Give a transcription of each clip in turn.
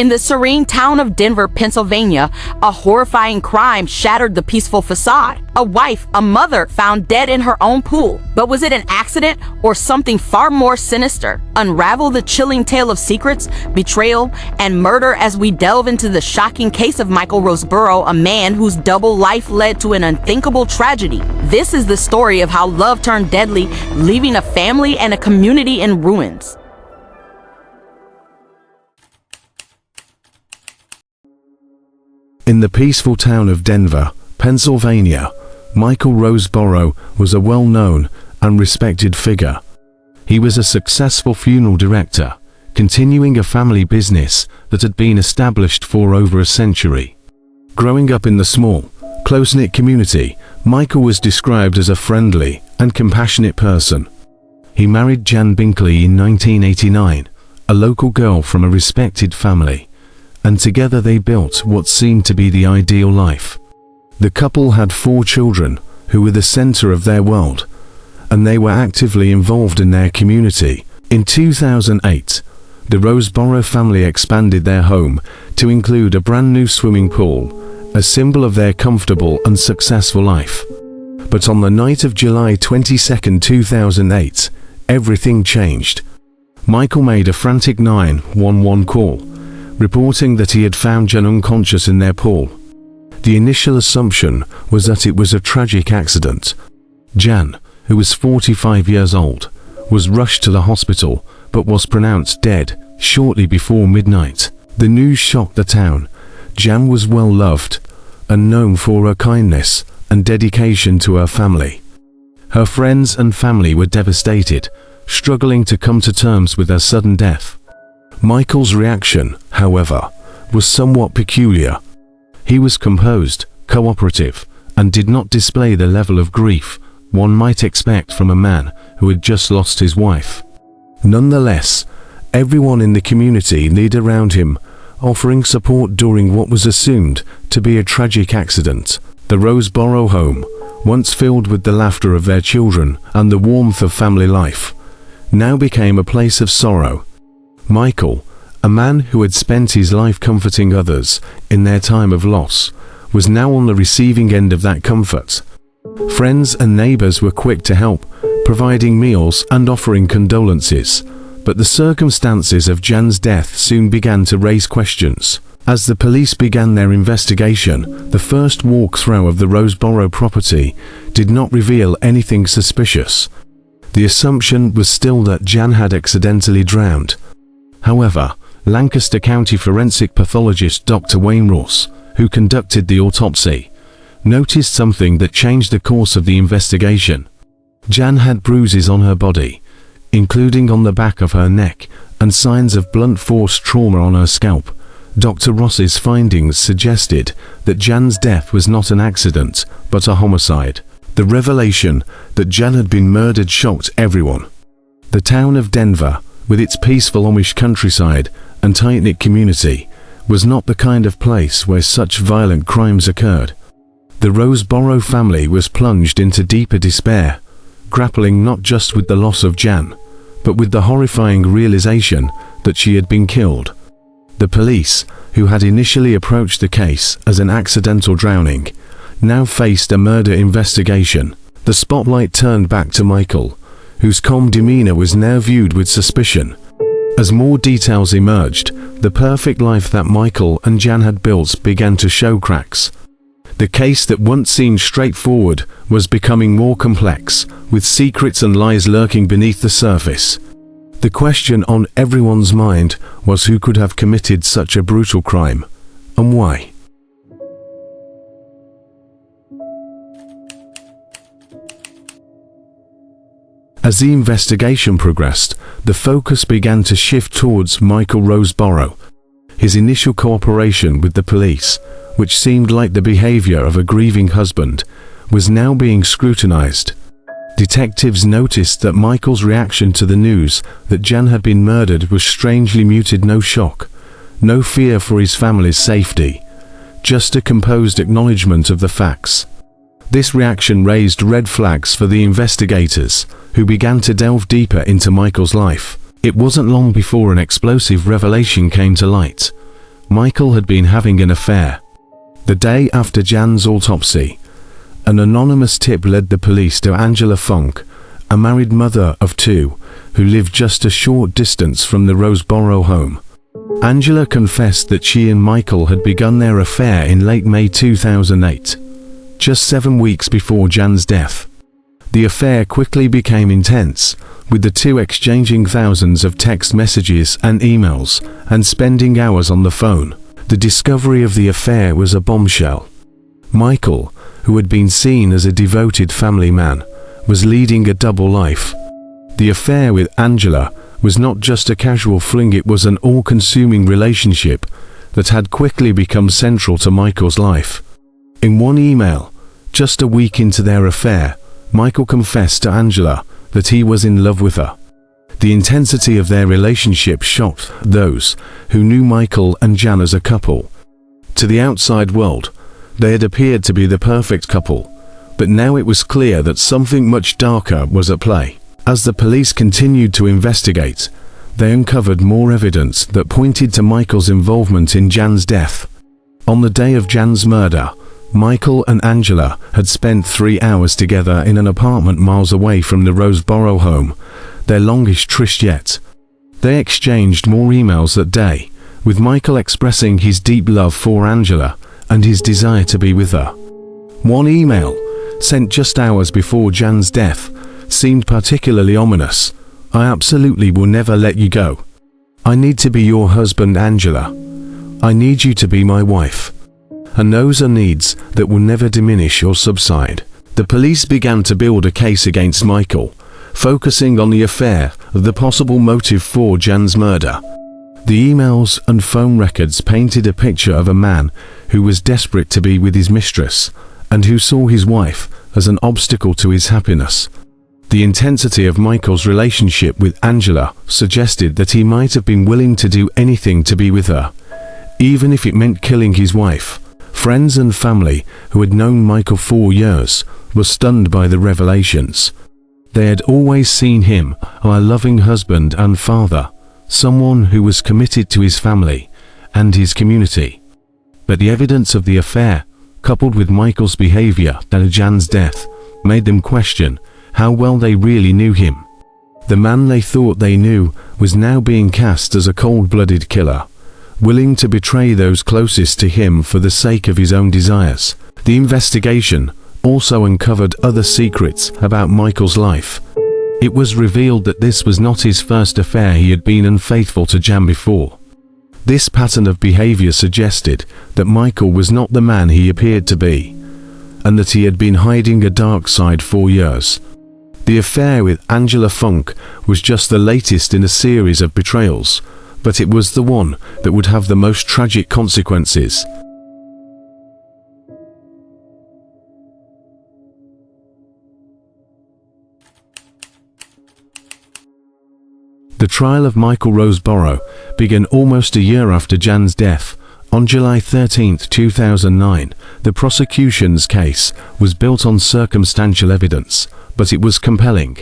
In the serene town of Denver, Pennsylvania, a horrifying crime shattered the peaceful facade. A mother, found dead in her own pool. But was it an accident or something far more sinister? Unravel the chilling tale of secrets, betrayal, and murder as we delve into the shocking case of Michael Roseboro, a man whose double life led to an unthinkable tragedy. This is the story of how love turned deadly, leaving a family and a community in ruins. In the peaceful town of Denver, Pennsylvania, Michael Roseboro was a well-known and respected figure. He was a successful funeral director, continuing a family business that had been established for over a century. Growing up in the small, close-knit community, Michael was described as a friendly and compassionate person. He married Jan Binkley in 1989, a local girl from a respected family, and together they built what seemed to be the ideal life. The couple had 4 children who were the center of their world, and they were actively involved in their community. In 2008, the Roseboro family expanded their home to include a brand new swimming pool, a symbol of their comfortable and successful life. But on the night of July 22, 2008, everything changed. Michael made a frantic 911 call, reporting that he had found Jan unconscious in their pool. The initial assumption was that it was a tragic accident. Jan, who was 45 years old, was rushed to the hospital but was pronounced dead shortly before midnight. The news shocked the town. Jan was well loved and known for her kindness and dedication to her family. Her friends and family were devastated, struggling to come to terms with her sudden death. Michael's reaction, however, was somewhat peculiar. He was composed, cooperative, and did not display the level of grief one might expect from a man who had just lost his wife. Nonetheless, everyone in the community rallied around him, offering support during what was assumed to be a tragic accident. The Roseboro home, once filled with the laughter of their children and the warmth of family life, now became a place of sorrow. Michael, a man who had spent his life comforting others in their time of loss, was now on the receiving end of that comfort. Friends and neighbors were quick to help, providing meals and offering condolences, but the circumstances of Jan's death soon began to raise questions. As the police began their investigation, the first walkthrough of the Roseboro property did not reveal anything suspicious. The assumption was still that Jan had accidentally drowned. However, Lancaster County forensic pathologist Dr. Wayne Ross, who conducted the autopsy, noticed something that changed the course of the investigation. Jan had bruises on her body, including on the back of her neck, and signs of blunt force trauma on her scalp. Dr. Ross's findings suggested that Jan's death was not an accident, but a homicide. The revelation that Jan had been murdered shocked everyone. The town of Denver, with its peaceful Amish countryside and tight-knit community, was not the kind of place where such violent crimes occurred. The Roseboro family was plunged into deeper despair, grappling not just with the loss of Jan, but with the horrifying realization that she had been killed. The police, who had initially approached the case as an accidental drowning, now faced a murder investigation. The spotlight turned back to Michael, whose calm demeanor was now viewed with suspicion. As more details emerged, the perfect life that Michael and Jan had built began to show cracks. The case that once seemed straightforward was becoming more complex, with secrets and lies lurking beneath the surface. The question on everyone's mind was who could have committed such a brutal crime, and why. As the investigation progressed, the focus began to shift towards Michael Roseboro. His initial cooperation with the police, which seemed like the behavior of a grieving husband, was now being scrutinized. Detectives noticed that Michael's reaction to the news that Jan had been murdered was strangely muted. No shock, no fear for his family's safety, just a composed acknowledgement of the facts. This reaction raised red flags for the investigators, who began to delve deeper into Michael's life. It wasn't long before an explosive revelation came to light. Michael had been having an affair. The day after Jan's autopsy, an anonymous tip led the police to Angela Funk, a married mother of two, who lived just a short distance from the Roseboro home. Angela confessed that she and Michael had begun their affair in late May 2008, just 7 weeks before Jan's death. The affair quickly became intense, with the two exchanging thousands of text messages and emails, and spending hours on the phone. The discovery of the affair was a bombshell. Michael, who had been seen as a devoted family man, was leading a double life. The affair with Angela was not just a casual fling, it was an all-consuming relationship that had quickly become central to Michael's life. In one email, just a week into their affair, Michael confessed to Angela that he was in love with her. The intensity of their relationship shocked those who knew Michael and Jan as a couple. To the outside world, they had appeared to be the perfect couple, but now it was clear that something much darker was at play. As the police continued to investigate, they uncovered more evidence that pointed to Michael's involvement in Jan's death. On the day of Jan's murder, Michael and Angela had spent 3 hours together in an apartment miles away from the Roseboro home, their longest tryst yet. They exchanged more emails that day, with Michael expressing his deep love for Angela and his desire to be with her. One email, sent just hours before Jan's death, seemed particularly ominous. "I absolutely will never let you go. I need to be your husband, Angela. I need you to be my wife. And those are needs that will never diminish or subside." The police began to build a case against Michael, focusing on the affair of the possible motive for Jan's murder. The emails and phone records painted a picture of a man who was desperate to be with his mistress, and who saw his wife as an obstacle to his happiness. The intensity of Michael's relationship with Angela suggested that he might have been willing to do anything to be with her, even if it meant killing his wife. Friends and family who had known Michael for years were stunned by the revelations. They had always seen him as a loving husband and father, someone who was committed to his family and his community. But the evidence of the affair, coupled with Michael's behavior at Jan's death, made them question how well they really knew him. The man they thought they knew was now being cast as a cold-blooded killer, willing to betray those closest to him for the sake of his own desires. The investigation also uncovered other secrets about Michael's life. It was revealed that this was not his first affair. He had been unfaithful to Jan before. This pattern of behavior suggested that Michael was not the man he appeared to be, and that he had been hiding a dark side for years. The affair with Angela Funk was just the latest in a series of betrayals, but it was the one that would have the most tragic consequences. The trial of Michael Roseboro began almost a year after Jan's death. On July 13, 2009, the prosecution's case was built on circumstantial evidence, but it was compelling.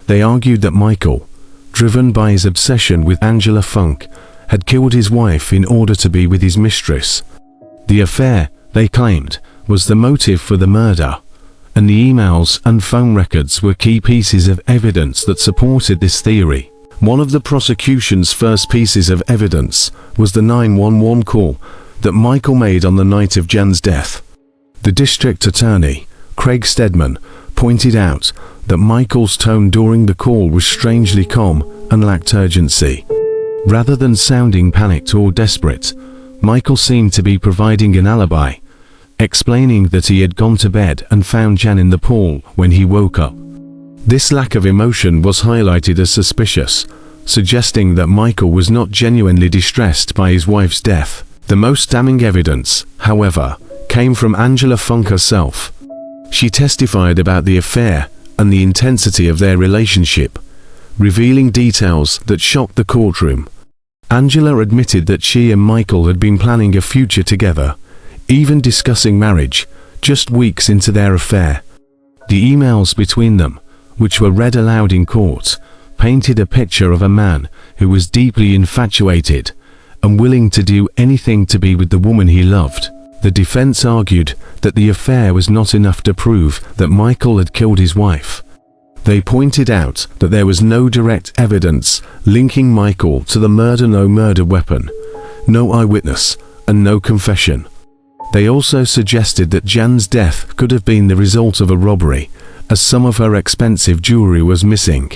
They argued that Michael, driven by his obsession with Angela Funk, had killed his wife in order to be with his mistress. The affair, they claimed, was the motive for the murder, and the emails and phone records were key pieces of evidence that supported this theory. One of the prosecution's first pieces of evidence was the 911 call that Michael made on the night of Jan's death. The district attorney, Craig Stedman, pointed out that Michael's tone during the call was strangely calm and lacked urgency. Rather than sounding panicked or desperate, Michael seemed to be providing an alibi, explaining that he had gone to bed and found Jan in the pool when he woke up. This lack of emotion was highlighted as suspicious, suggesting that Michael was not genuinely distressed by his wife's death. The most damning evidence, however, came from Angela Funk herself. She testified about the affair and the intensity of their relationship, revealing details that shocked the courtroom. Angela admitted that she and Michael had been planning a future together, even discussing marriage, just weeks into their affair. The emails between them, which were read aloud in court, painted a picture of a man who was deeply infatuated unwilling to do anything to be with the woman he loved. The defense argued that the affair was not enough to prove that Michael had killed his wife. They pointed out that there was no direct evidence linking Michael to the murder, no murder weapon, no eyewitness, and no confession. They also suggested that Jan's death could have been the result of a robbery, as some of her expensive jewelry was missing.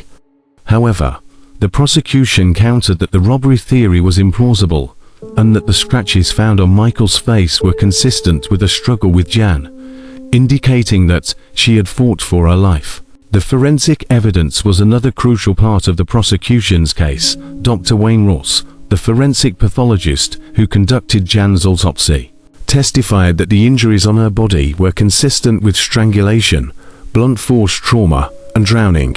However, the prosecution countered that the robbery theory was implausible, and that the scratches found on Michael's face were consistent with a struggle with Jan, indicating that she had fought for her life. The forensic evidence was another crucial part of the prosecution's case. Dr. Wayne Ross, the forensic pathologist who conducted Jan's autopsy, testified that the injuries on her body were consistent with strangulation, blunt force trauma, and drowning.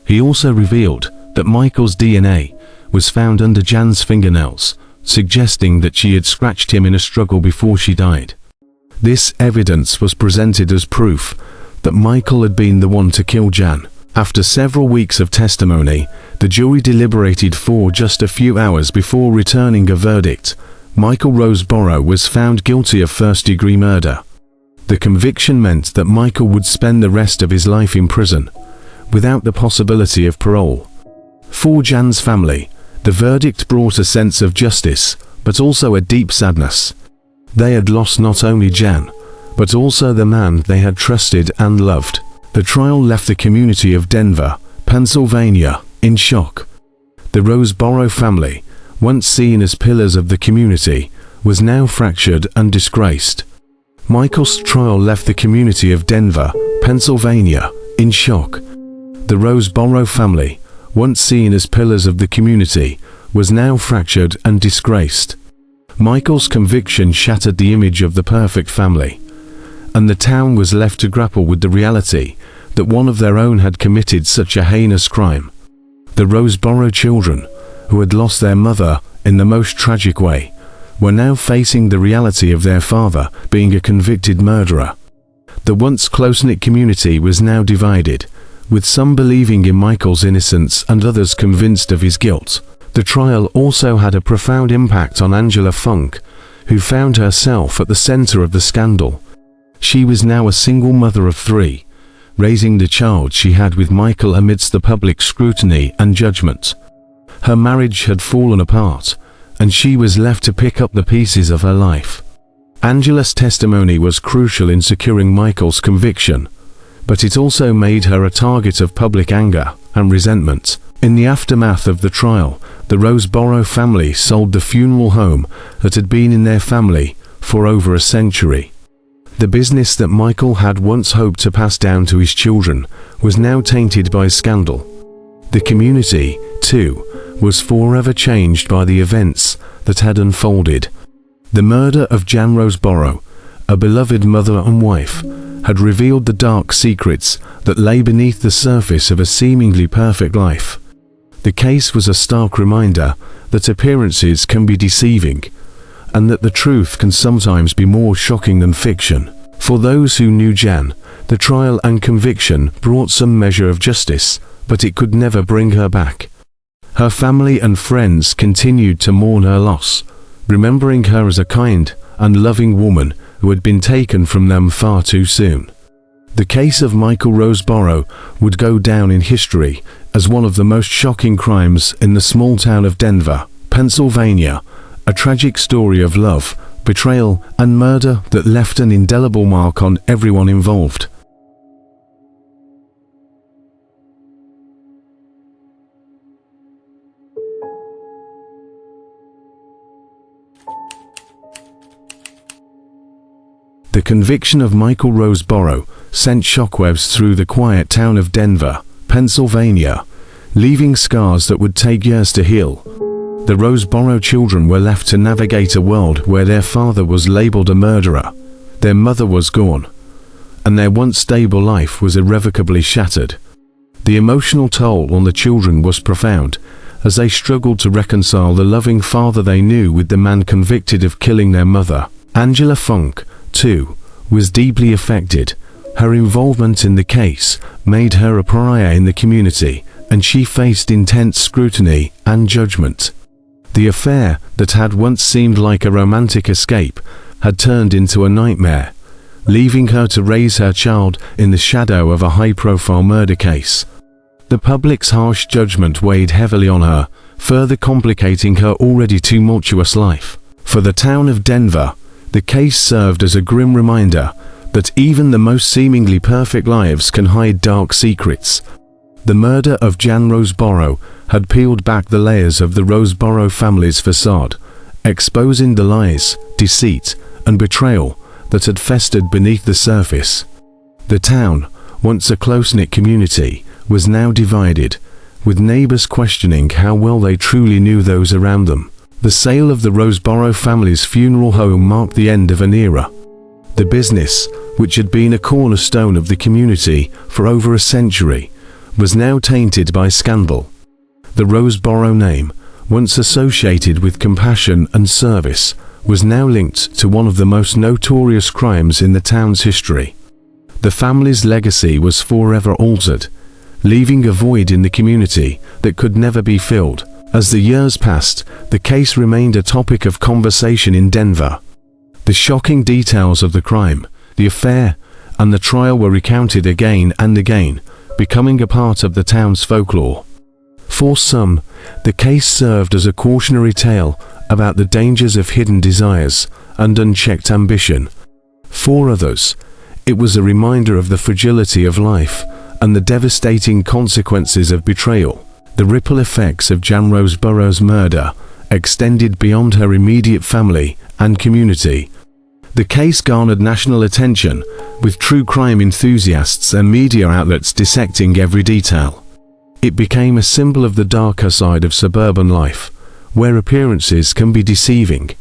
He also revealed that Michael's DNA was found under Jan's fingernails, suggesting that she had scratched him in a struggle before she died. This evidence was presented as proof that Michael had been the one to kill Jan. After several weeks of testimony, the jury deliberated for just a few hours before returning a verdict. Michael Roseboro was found guilty of first-degree murder. The conviction meant that Michael would spend the rest of his life in prison, without the possibility of parole. For Jan's family, the verdict brought a sense of justice, but also a deep sadness. They had lost not only Jan, but also the man they had trusted and loved. The trial left the community of Denver, Pennsylvania, in shock. The Roseboro family, once seen as pillars of the community, was now fractured and disgraced. Michael's trial left the community of Denver, Pennsylvania, in shock. The Roseboro family, once seen as pillars of the community, was now fractured and disgraced. Michael's conviction shattered the image of the perfect family, and the town was left to grapple with the reality that one of their own had committed such a heinous crime. The Roseboro children, who had lost their mother in the most tragic way, were now facing the reality of their father being a convicted murderer. The once close-knit community was now divided, with some believing in Michael's innocence and others convinced of his guilt. The trial also had a profound impact on Angela Funk, who found herself at the center of the scandal. She was now a single mother of 3, raising the child she had with Michael amidst the public scrutiny and judgment. Her marriage had fallen apart, and she was left to pick up the pieces of her life. Angela's testimony was crucial in securing Michael's conviction, but it also made her a target of public anger and resentment. In the aftermath of the trial, the Roseboro family sold the funeral home that had been in their family for over a century. The business that Michael had once hoped to pass down to his children was now tainted by scandal. The community, too, was forever changed by the events that had unfolded. The murder of Jan Roseboro, a beloved mother and wife, had revealed the dark secrets that lay beneath the surface of a seemingly perfect life. The case was a stark reminder that appearances can be deceiving, and that the truth can sometimes be more shocking than fiction. For those who knew Jan, the trial and conviction brought some measure of justice, but it could never bring her back. Her family and friends continued to mourn her loss, remembering her as a kind and loving woman who had been taken from them far too soon. The case of Michael Roseboro would go down in history as one of the most shocking crimes in the small town of Denver, Pennsylvania, a tragic story of love, betrayal, and murder that left an indelible mark on everyone involved. The conviction of Michael Roseboro sent shockwaves through the quiet town of Denver, Pennsylvania, leaving scars that would take years to heal. The Roseboro children were left to navigate a world where their father was labeled a murderer, their mother was gone, and their once stable life was irrevocably shattered. The emotional toll on the children was profound, as they struggled to reconcile the loving father they knew with the man convicted of killing their mother. Angela Funk, too, was deeply affected. Her involvement in the case made her a pariah in the community, and she faced intense scrutiny and judgment. The affair that had once seemed like a romantic escape had turned into a nightmare, leaving her to raise her child in the shadow of a high-profile murder case. The public's harsh judgment weighed heavily on her, further complicating her already tumultuous life. For the town of Denver, the case served as a grim reminder that even the most seemingly perfect lives can hide dark secrets. The murder of Jan Roseboro had peeled back the layers of the Roseboro family's facade, exposing the lies, deceit, and betrayal that had festered beneath the surface. The town, once a close-knit community, was now divided, with neighbors questioning how well they truly knew those around them. The sale of the Roseboro family's funeral home marked the end of an era. The business, which had been a cornerstone of the community for over a century, was now tainted by scandal. The Roseboro name, once associated with compassion and service, was now linked to one of the most notorious crimes in the town's history. The family's legacy was forever altered, leaving a void in the community that could never be filled. As the years passed, the case remained a topic of conversation in Denver. The shocking details of the crime, the affair, and the trial were recounted again and again, becoming a part of the town's folklore. For some, the case served as a cautionary tale about the dangers of hidden desires and unchecked ambition. For others, it was a reminder of the fragility of life and the devastating consequences of betrayal. The ripple effects of Jan Roseboro's murder extended beyond her immediate family and community. The case garnered national attention, with true crime enthusiasts and media outlets dissecting every detail. It became a symbol of the darker side of suburban life, where appearances can be deceiving,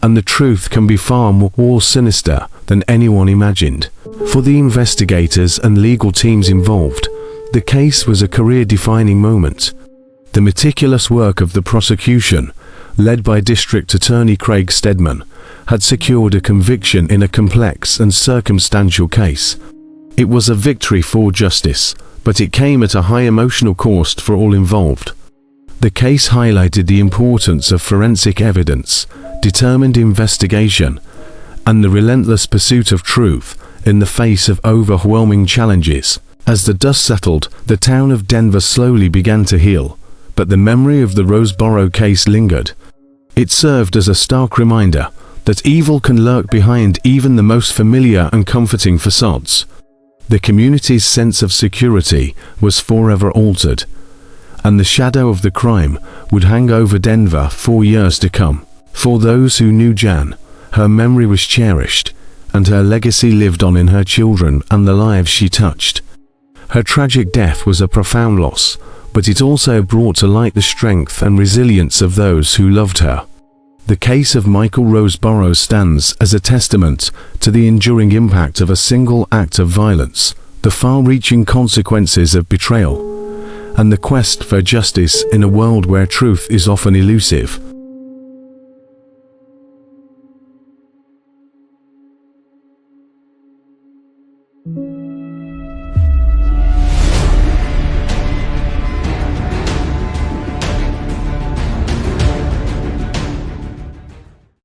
and the truth can be far more sinister than anyone imagined. For the investigators and legal teams involved, the case was a career-defining moment. The meticulous work of the prosecution, led by District Attorney Craig Stedman, had secured a conviction in a complex and circumstantial case. It was a victory for justice, but it came at a high emotional cost for all involved. The case highlighted the importance of forensic evidence, determined investigation, and the relentless pursuit of truth in the face of overwhelming challenges. As the dust settled, the town of Denver slowly began to heal, but the memory of the Roseboro case lingered. It served as a stark reminder that evil can lurk behind even the most familiar and comforting facades. The community's sense of security was forever altered, and the shadow of the crime would hang over Denver for years to come. For those who knew Jan, her memory was cherished, and her legacy lived on in her children and the lives she touched. Her tragic death was a profound loss, but it also brought to light the strength and resilience of those who loved her. The case of Michael Roseboro stands as a testament to the enduring impact of a single act of violence, the far-reaching consequences of betrayal, and the quest for justice in a world where truth is often elusive.